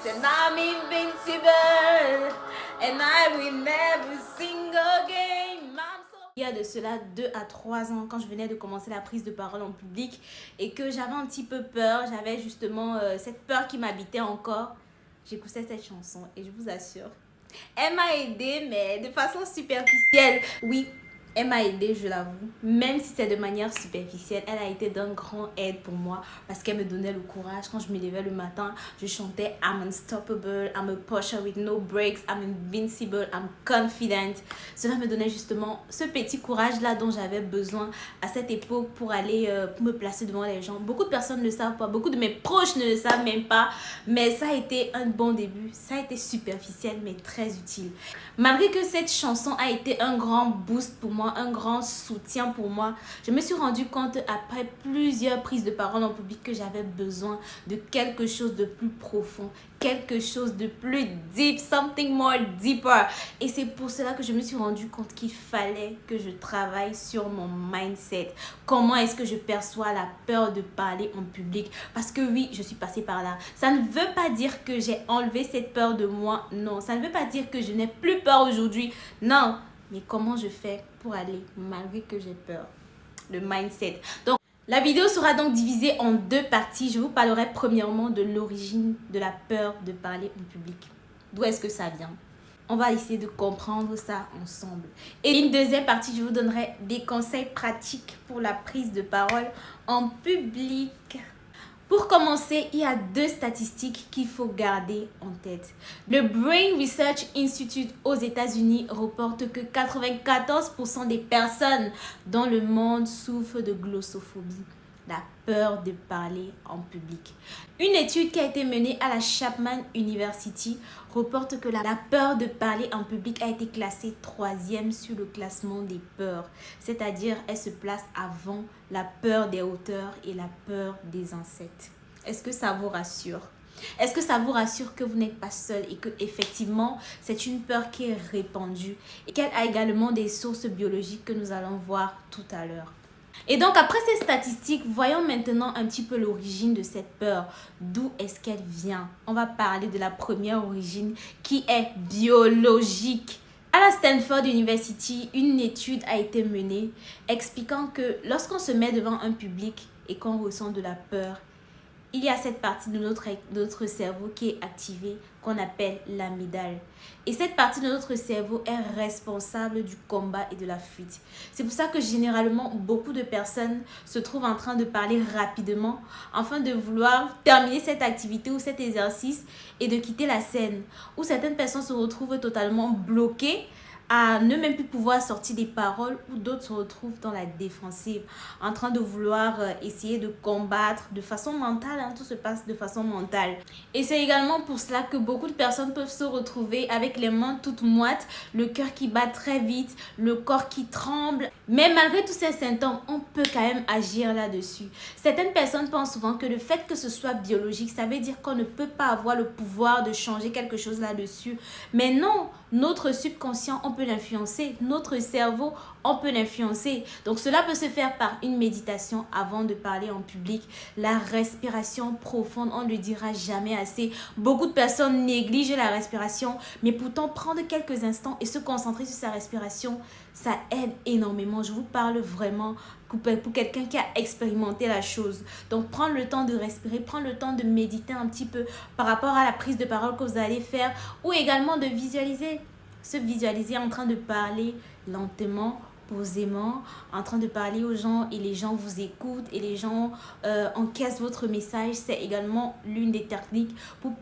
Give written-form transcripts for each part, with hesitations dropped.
and I'm invincible, and I will never sing again. Il y a de cela 2 à 3 ans, quand je venais de commencer la prise de parole en public et que j'avais un petit peu peur, j'avais justement cette peur qui m'habitait encore, j'écoutais cette chanson et je vous assure, elle m'a aidée, mais de façon superficielle. Oui, elle m'a aidée, je l'avoue. Même si c'est de manière superficielle, elle a été d'un grand aide pour moi parce qu'elle me donnait le courage. Quand je me levais le matin, je chantais I'm unstoppable, I'm a pusher with no breaks, I'm invincible, I'm confident. Cela me donnait justement ce petit courage-là dont j'avais besoin à cette époque pour aller pour me placer devant les gens. Beaucoup de personnes ne le savent pas, beaucoup de mes proches ne le savent même pas, mais ça a été un bon début. Ça a été superficiel, mais très utile. Malgré que cette chanson a été un grand boost pour moi, un grand soutien pour moi, je me suis rendu compte après plusieurs prises de parole en public que j'avais besoin de quelque chose de plus profond, quelque chose de plus deep, something more deeper. Et c'est pour cela que je me suis rendu compte qu'il fallait que je travaille sur mon mindset. Comment est-ce que je perçois la peur de parler en public? Parce que oui, je suis passée par là. Ça ne veut pas dire que j'ai enlevé cette peur de moi. Non, ça ne veut pas dire que je n'ai plus peur aujourd'hui. Non, mais comment je fais pour aller malgré que j'ai peur? Le mindset. Donc, la vidéo sera donc divisée en 2 parties. Je vous parlerai premièrement de l'origine de la peur de parler en public. D'où est-ce que ça vient? On va essayer de comprendre ça ensemble. Et une deuxième partie, je vous donnerai des conseils pratiques pour la prise de parole en public. Pour commencer, il y a 2 statistiques qu'il faut garder en tête. Le Brain Research Institute aux États-Unis reporte que 94% des personnes dans le monde souffrent de glossophobie, la peur de parler en public. Une étude qui a été menée à la Chapman University reporte que la peur de parler en public a été classée 3e sur le classement des peurs. C'est-à-dire, elle se place avant la peur des hauteurs et la peur des insectes. Est-ce que ça vous rassure? Est-ce que ça vous rassure que vous n'êtes pas seul et que effectivement c'est une peur qui est répandue et qu'elle a également des sources biologiques que nous allons voir tout à l'heure? Et donc après ces statistiques, voyons maintenant un petit peu l'origine de cette peur. D'où est-ce qu'elle vient? On va parler de la première origine qui est biologique. À la Stanford University, une étude a été menée expliquant que lorsqu'on se met devant un public et qu'on ressent de la peur, il y a cette partie de notre cerveau qui est activée, qu'on appelle l'amygdale. Et cette partie de notre cerveau est responsable du combat et de la fuite. C'est pour ça que généralement, beaucoup de personnes se trouvent en train de parler rapidement afin de vouloir terminer cette activité ou cet exercice et de quitter la scène. Ou certaines personnes se retrouvent totalement bloquées à ne même plus pouvoir sortir des paroles, ou d'autres se retrouvent dans la défensive, en train de vouloir essayer de combattre de façon mentale, hein, tout se passe de façon mentale. Et c'est également pour cela que beaucoup de personnes peuvent se retrouver avec les mains toutes moites, le cœur qui bat très vite, le corps qui tremble. Mais malgré tous ces symptômes, on peut quand même agir là-dessus. Certaines personnes pensent souvent que le fait que ce soit biologique, ça veut dire qu'on ne peut pas avoir le pouvoir de changer quelque chose là-dessus. Mais non, notre subconscient, on peut l'influencer. Notre cerveau, on peut l'influencer. Donc cela peut se faire par une méditation avant de parler en public. La respiration profonde, on ne le dira jamais assez. Beaucoup de personnes négligent la respiration, mais pourtant prendre quelques instants et se concentrer sur sa respiration, ça aide énormément. Je vous parle vraiment pour quelqu'un qui a expérimenté la chose. Donc prendre le temps de respirer, prendre le temps de méditer un petit peu par rapport à la prise de parole que vous allez faire, ou également de visualiser. Se visualiser en train de parler lentement, posément, en train de parler aux gens et les gens vous écoutent et les gens encaissent votre message. C'est également l'une des techniques pour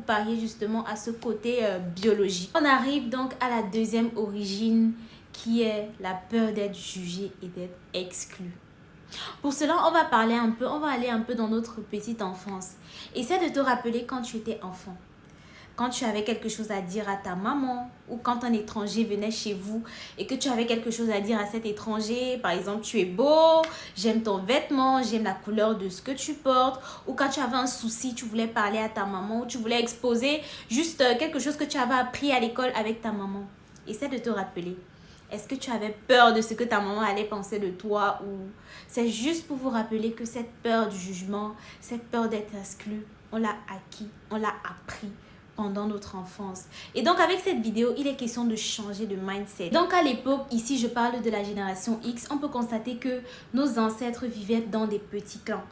parier justement à ce côté biologique. On arrive donc à la deuxième origine qui est la peur d'être jugé et d'être exclu. Pour cela, on va aller un peu dans notre petite enfance. Essaie de te rappeler quand tu étais enfant. Quand tu avais quelque chose à dire à ta maman, ou quand un étranger venait chez vous et que tu avais quelque chose à dire à cet étranger, par exemple, tu es beau, j'aime ton vêtement, j'aime la couleur de ce que tu portes, ou quand tu avais un souci, tu voulais parler à ta maman, ou tu voulais exposer juste quelque chose que tu avais appris à l'école avec ta maman. Essaie de te rappeler. Est-ce que tu avais peur de ce que ta maman allait penser de toi, ou c'est juste pour vous rappeler que cette peur du jugement, cette peur d'être exclu, on l'a acquis, on l'a appris pendant notre enfance. Et donc avec cette vidéo, il est question de changer de mindset. Donc à l'époque, ici je parle de la génération X, on peut constater que nos ancêtres vivaient dans des petits clans.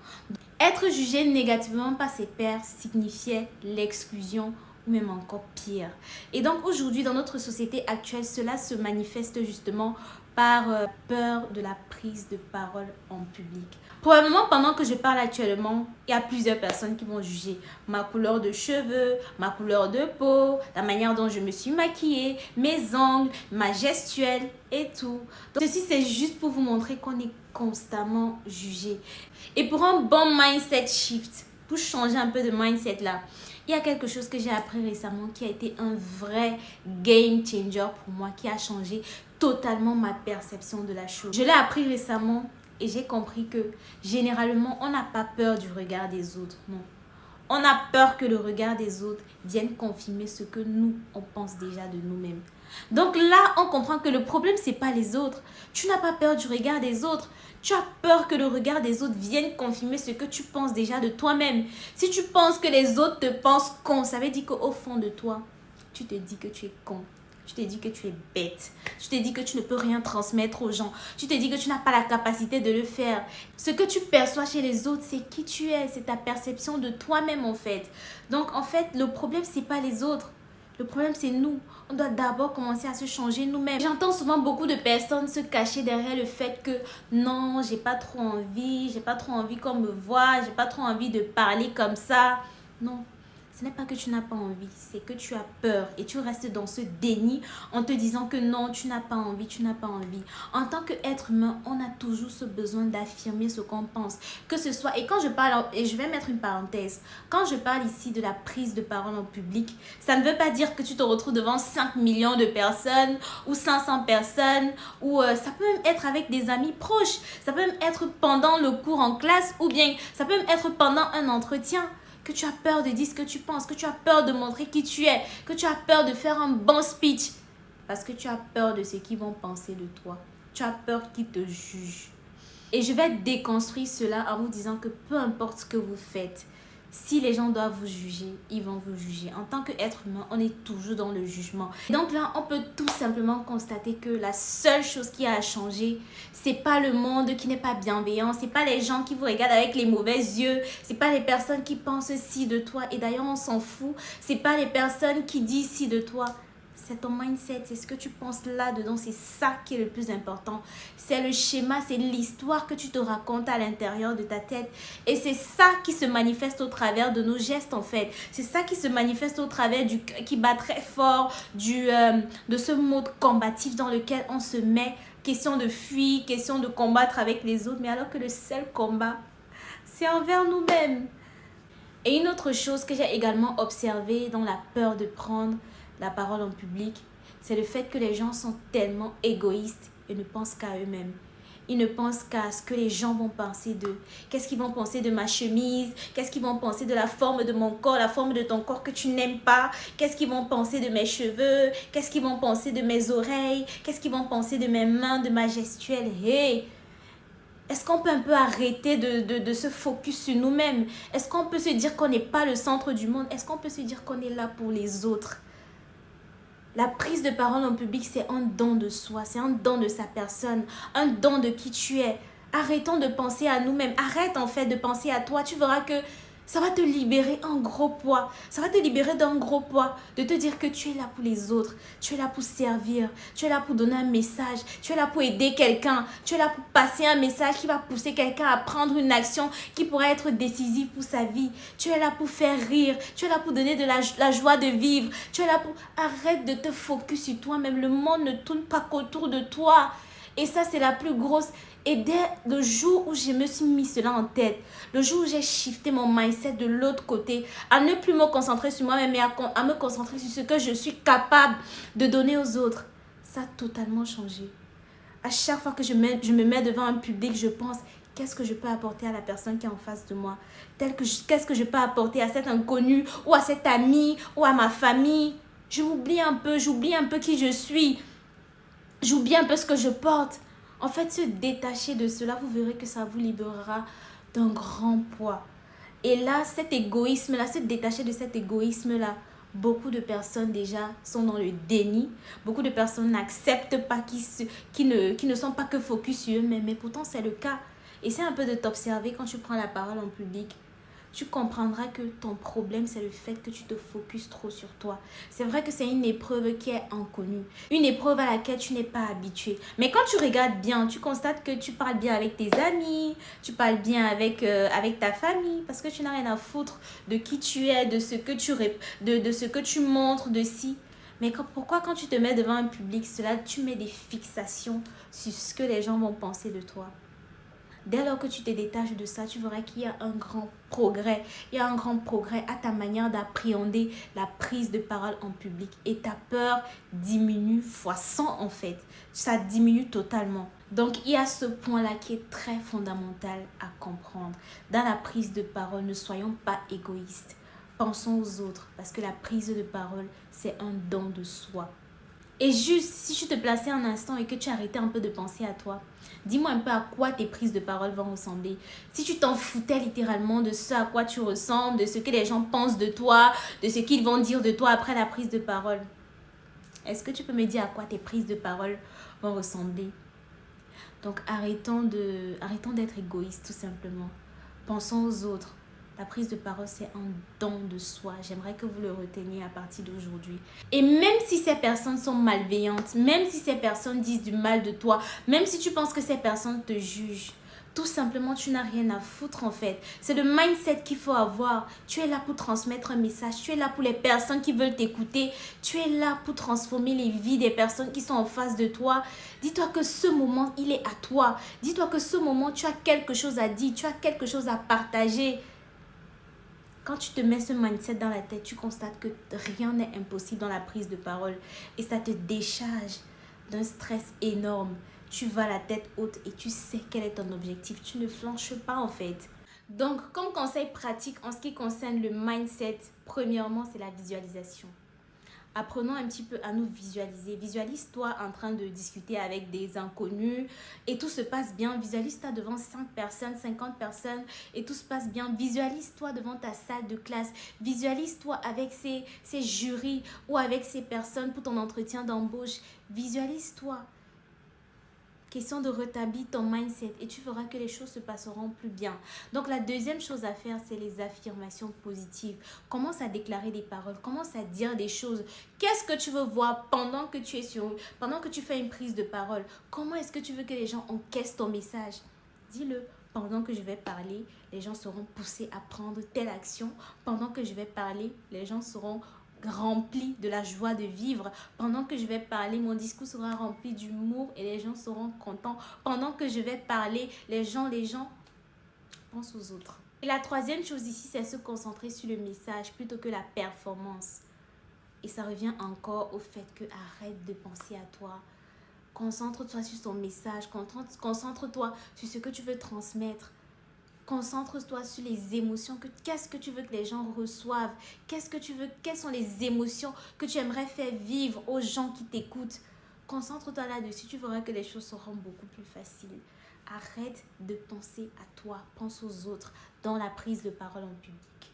Être jugé négativement par ses pairs signifiait l'exclusion ou même encore pire. Et donc aujourd'hui, dans notre société actuelle, cela se manifeste justement par peur de la prise de parole en public. Probablement, pendant que je parle actuellement, il y a plusieurs personnes qui vont juger ma couleur de cheveux, ma couleur de peau, la manière dont je me suis maquillée, mes ongles, ma gestuelle et tout. Donc, ceci, c'est juste pour vous montrer qu'on est constamment jugé. Et pour un bon mindset shift, pour changer un peu de mindset là, il y a quelque chose que j'ai appris récemment qui a été un vrai game changer pour moi, qui a changé totalement ma perception de la chose. Je l'ai appris récemment et j'ai compris que généralement, on n'a pas peur du regard des autres, non. On a peur que le regard des autres vienne confirmer ce que nous, on pense déjà de nous-mêmes. Donc là, on comprend que le problème, c'est pas les autres. Tu n'as pas peur du regard des autres. Tu as peur que le regard des autres vienne confirmer ce que tu penses déjà de toi-même. Si tu penses que les autres te pensent con, ça veut dire qu'au fond de toi, tu te dis que tu es con. Tu te dis que tu es bête. Tu te dis que tu ne peux rien transmettre aux gens. Tu te dis que tu n'as pas la capacité de le faire. Ce que tu perçois chez les autres, c'est qui tu es. C'est ta perception de toi-même en fait. Donc en fait, le problème, c'est pas les autres. Le problème, c'est nous. On doit d'abord commencer à se changer nous-mêmes. J'entends souvent beaucoup de personnes se cacher derrière le fait que non, j'ai pas trop envie qu'on me voie, j'ai pas trop envie de parler comme ça. Non. Ce n'est pas que tu n'as pas envie, c'est que tu as peur et tu restes dans ce déni en te disant que non, tu n'as pas envie, tu n'as pas envie. En tant qu'être humain, on a toujours ce besoin d'affirmer ce qu'on pense. Que ce soit, et quand je parle, et je vais mettre une parenthèse, quand je parle ici de la prise de parole en public, ça ne veut pas dire que tu te retrouves devant 5 millions de personnes ou 500 personnes, ou ça peut même être avec des amis proches, ça peut même être pendant le cours en classe, ou bien ça peut même être pendant un entretien. Que tu as peur de dire ce que tu penses, que tu as peur de montrer qui tu es, que tu as peur de faire un bon speech. Parce que tu as peur de ce qu'ils vont penser de toi. Tu as peur qu'ils te jugent. Et je vais déconstruire cela en vous disant que peu importe ce que vous faites, si les gens doivent vous juger, ils vont vous juger. En tant qu'être humain, on est toujours dans le jugement. Donc là, on peut tout simplement constater que la seule chose qui a changé, c'est pas le monde qui n'est pas bienveillant, c'est pas les gens qui vous regardent avec les mauvais yeux, c'est pas les personnes qui pensent ci de toi. Et d'ailleurs, on s'en fout. C'est pas les personnes qui disent ci de toi. C'est ton mindset, c'est ce que tu penses là-dedans, c'est ça qui est le plus important. C'est le schéma, c'est l'histoire que tu te racontes à l'intérieur de ta tête. Et c'est ça qui se manifeste au travers de nos gestes en fait. C'est ça qui se manifeste au travers du cœur qui bat très fort, de ce mode combatif dans lequel on se met. Question de fuir, question de combattre avec les autres, mais alors que le seul combat, c'est envers nous-mêmes. Et une autre chose que j'ai également observée dans la peur de prendre la parole en public, c'est le fait que les gens sont tellement égoïstes et ne pensent qu'à eux-mêmes. Ils ne pensent qu'à ce que les gens vont penser d'eux. Qu'est-ce qu'ils vont penser de ma chemise? Qu'est-ce qu'ils vont penser de la forme de mon corps, la forme de ton corps que tu n'aimes pas? Qu'est-ce qu'ils vont penser de mes cheveux? Qu'est-ce qu'ils vont penser de mes oreilles? Qu'est-ce qu'ils vont penser de mes mains, de ma gestuelle? Hey! Est-ce qu'on peut un peu arrêter de se focus sur nous-mêmes? Est-ce qu'on peut se dire qu'on n'est pas le centre du monde? Est-ce qu'on peut se dire qu'on est là pour les autres? La prise de parole en public, c'est un don de soi, c'est un don de sa personne, un don de qui tu es. Arrêtons de penser à nous-mêmes. Arrête en fait de penser à toi. Tu verras que ça va te libérer un gros poids. Ça va te libérer d'un gros poids. De te dire que tu es là pour les autres. Tu es là pour servir. Tu es là pour donner un message. Tu es là pour aider quelqu'un. Tu es là pour passer un message qui va pousser quelqu'un à prendre une action qui pourrait être décisive pour sa vie. Tu es là pour faire rire. Tu es là pour donner de la joie de vivre. Tu es là pour... Arrête de te focus sur toi-même. Le monde ne tourne pas qu'autour de toi. Et ça, c'est la plus grosse... Et dès le jour où je me suis mis cela en tête, le jour où j'ai shifté mon mindset de l'autre côté, à ne plus me concentrer sur moi-même, mais à me concentrer sur ce que je suis capable de donner aux autres, ça a totalement changé. À chaque fois que je me mets devant un public, je pense, qu'est-ce que je peux apporter à la personne qui est en face de moi? Qu'est-ce que je peux apporter à cet inconnu, ou à cet ami, ou à ma famille? J'oublie un peu qui je suis. J'oublie un peu ce que je porte. En fait, se détacher de cela, vous verrez que ça vous libérera d'un grand poids. Et là, cet égoïsme-là, se détacher de cet égoïsme-là, beaucoup de personnes déjà sont dans le déni. Beaucoup de personnes n'acceptent pas, qui ne sont pas que focus sur eux-mêmes. Mais pourtant, c'est le cas. Essaie un peu de t'observer quand tu prends la parole en public. Tu comprendras que ton problème, c'est le fait que tu te focuses trop sur toi. C'est vrai que c'est une épreuve qui est inconnue. Une épreuve à laquelle tu n'es pas habitué. Mais quand tu regardes bien, tu constates que tu parles bien avec tes amis, tu parles bien avec ta famille, parce que tu n'as rien à foutre de qui tu es, de ce que de ce que tu montres, de si. Mais pourquoi quand tu te mets devant un public, tu mets des fixations sur ce que les gens vont penser de toi? Dès lors que tu te détaches de ça, tu verras qu'il y a un grand progrès. Il y a un grand progrès à ta manière d'appréhender la prise de parole en public. Et ta peur diminue fois 100 en fait. Ça diminue totalement. Donc, il y a ce point-là qui est très fondamental à comprendre. Dans la prise de parole, ne soyons pas égoïstes. Pensons aux autres parce que la prise de parole, c'est un don de soi. Et juste, si tu te plaçais un instant et que tu arrêtais un peu de penser à toi, dis-moi un peu à quoi tes prises de parole vont ressembler. Si tu t'en foutais littéralement de ce à quoi tu ressembles, de ce que les gens pensent de toi, de ce qu'ils vont dire de toi après la prise de parole, est-ce que tu peux me dire à quoi tes prises de parole vont ressembler? Donc arrêtons d'être égoïstes tout simplement. Pensons aux autres. La prise de parole, c'est un don de soi. J'aimerais que vous le reteniez à partir d'aujourd'hui. Et même si ces personnes sont malveillantes, même si ces personnes disent du mal de toi, même si tu penses que ces personnes te jugent, tout simplement, tu n'as rien à foutre en fait. C'est le mindset qu'il faut avoir. Tu es là pour transmettre un message. Tu es là pour les personnes qui veulent t'écouter. Tu es là pour transformer les vies des personnes qui sont en face de toi. Dis-toi que ce moment, il est à toi. Dis-toi que ce moment, tu as quelque chose à dire. Tu as quelque chose à partager. Quand tu te mets ce mindset dans la tête, tu constates que rien n'est impossible dans la prise de parole. Et ça te décharge d'un stress énorme. Tu vas la tête haute et tu sais quel est ton objectif. Tu ne flanches pas en fait. Donc, comme conseil pratique en ce qui concerne le mindset, premièrement, c'est la visualisation. Apprenons un petit peu à nous visualiser. Visualise-toi en train de discuter avec des inconnus et tout se passe bien. Visualise-toi devant 5 personnes, 50 personnes et tout se passe bien. Visualise-toi devant ta salle de classe. Visualise-toi avec ces jurys ou avec ces personnes pour ton entretien d'embauche. Visualise-toi. Question de rétablir ton mindset et tu verras que les choses se passeront plus bien. Donc la deuxième chose à faire, c'est les affirmations positives. Commence à déclarer des paroles, commence à dire des choses. Qu'est-ce que tu veux voir pendant que pendant que tu fais une prise de parole? Comment est-ce que tu veux que les gens encaissent ton message? Dis-le. Pendant que je vais parler, les gens seront poussés à prendre telle action. Pendant que je vais parler, les gens seront rempli de la joie de vivre. Pendant que je vais parler, mon discours sera rempli d'humour et les gens seront contents. Pendant que je vais parler, les gens pensent aux autres. Et la troisième chose ici, c'est se concentrer sur le message plutôt que la performance. Et ça revient encore au fait que arrête de penser à toi. Concentre-toi sur ton message, concentre-toi sur ce que tu veux transmettre. Concentre-toi sur les émotions. Qu'est-ce que tu veux que les gens reçoivent? Quelles sont les émotions que tu aimerais faire vivre aux gens qui t'écoutent? Concentre-toi là-dessus. Tu verras que les choses seront beaucoup plus faciles. Arrête de penser à toi. Pense aux autres dans la prise de parole en public.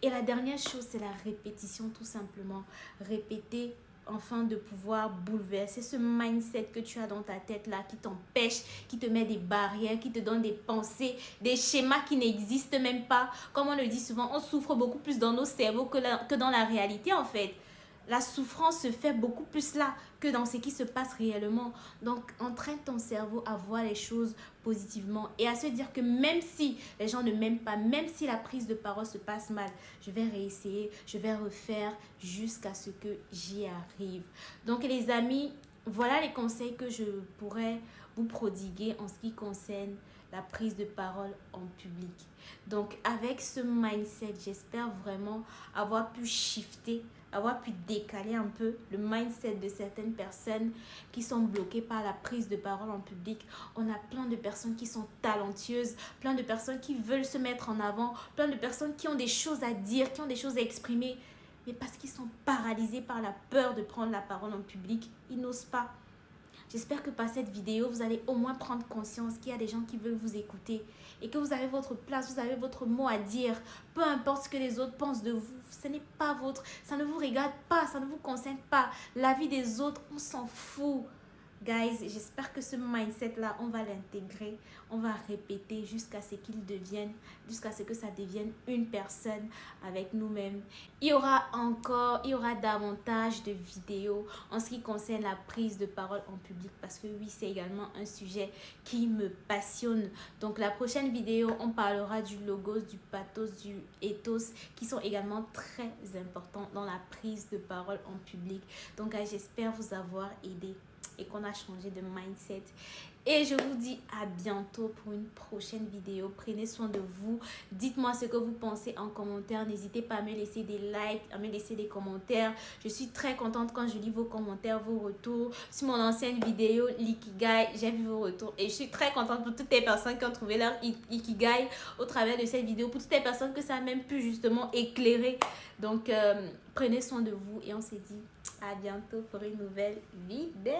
Et la dernière chose, c'est la répétition tout simplement. Répéter afin de pouvoir bouleverser ce mindset que tu as dans ta tête là qui t'empêche, qui te met des barrières, qui te donne des pensées, des schémas qui n'existent même pas. Comme on le dit souvent, on souffre beaucoup plus dans nos cerveaux que dans la réalité en fait. La souffrance se fait beaucoup plus là que dans ce qui se passe réellement. Donc, entraîne ton cerveau à voir les choses positivement et à se dire que même si les gens ne m'aiment pas, même si la prise de parole se passe mal, je vais réessayer, je vais refaire jusqu'à ce que j'y arrive. Donc, les amis, voilà les conseils que je pourrais vous prodiguer en ce qui concerne la prise de parole en public. Donc, avec ce mindset, j'espère vraiment avoir pu shifter, avoir pu décaler un peu le mindset de certaines personnes qui sont bloquées par la prise de parole en public. On a plein de personnes qui sont talentueuses, plein de personnes qui veulent se mettre en avant, plein de personnes qui ont des choses à dire, qui ont des choses à exprimer. Mais parce qu'ils sont paralysés par la peur de prendre la parole en public, ils n'osent pas. J'espère que par cette vidéo, vous allez au moins prendre conscience qu'il y a des gens qui veulent vous écouter et que vous avez votre place, vous avez votre mot à dire. Peu importe ce que les autres pensent de vous, ce n'est pas votre, ça ne vous regarde pas, ça ne vous concerne pas. La vie des autres, on s'en fout. Guys, j'espère que ce mindset-là, on va l'intégrer, on va répéter jusqu'à ce qu'il devienne, jusqu'à ce que ça devienne une personne avec nous-mêmes. Il y aura davantage de vidéos en ce qui concerne la prise de parole en public parce que oui, c'est également un sujet qui me passionne. Donc la prochaine vidéo, on parlera du logos, du pathos, du ethos qui sont également très importants dans la prise de parole en public. Donc j'espère vous avoir aidé et qu'on a changé de mindset. Et je vous dis à bientôt pour une prochaine vidéo. Prenez soin de vous. Dites-moi ce que vous pensez en commentaire. N'hésitez pas à me laisser des likes, à me laisser des commentaires. Je suis très contente quand je lis vos commentaires, vos retours. Sur mon ancienne vidéo, l'Ikigai, j'ai vu vos retours. Et je suis très contente pour toutes les personnes qui ont trouvé leur Ikigai au travers de cette vidéo. Pour toutes les personnes que ça a même pu justement éclairer. Donc, prenez soin de vous et on se dit à bientôt pour une nouvelle vidéo.